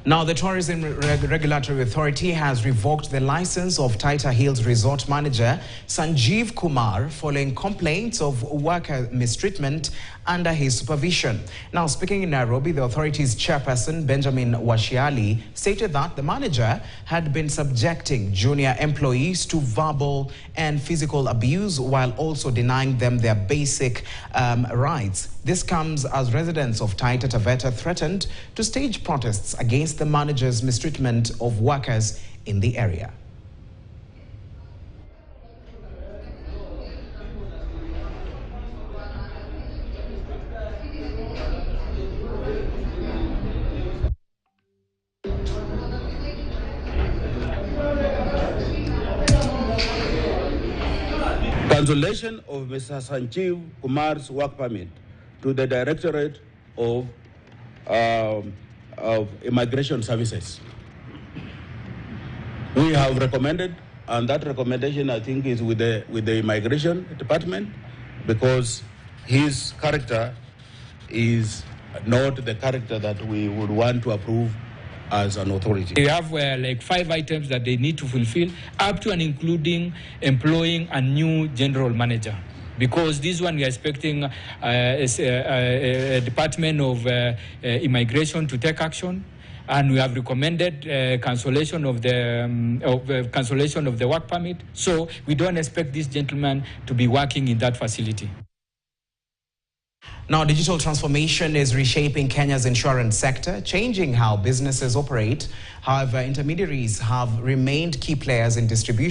Now, the Tourism Regulatory Authority has revoked the license of Taita Hills Resort manager Sanjeev Kumar following complaints of worker mistreatment under his supervision. Now, speaking in Nairobi, the authority's chairperson, Benjamin Washiali, stated that the manager had been subjecting junior employees to verbal and physical abuse while also denying them their basic rights. This comes as residents of Taita Taveta threatened to stage protests against the manager's mistreatment of workers in the area. Cancellation of Mr. Sanjeev Kumar's work permit to the Directorate of Immigration Services. We have recommended, and that recommendation I think is with the Immigration Department, because his character is not the character that we would want to approve as an authority. They have like 5 items that they need to fulfill, up to and including employing a new general manager. Because this one we are expecting a Department of Immigration to take action, and we have recommended cancellation of the work permit. So we don't expect this gentleman to be working in that facility. Now, digital transformation is reshaping Kenya's insurance sector, changing how businesses operate. However, intermediaries have remained key players in distribution.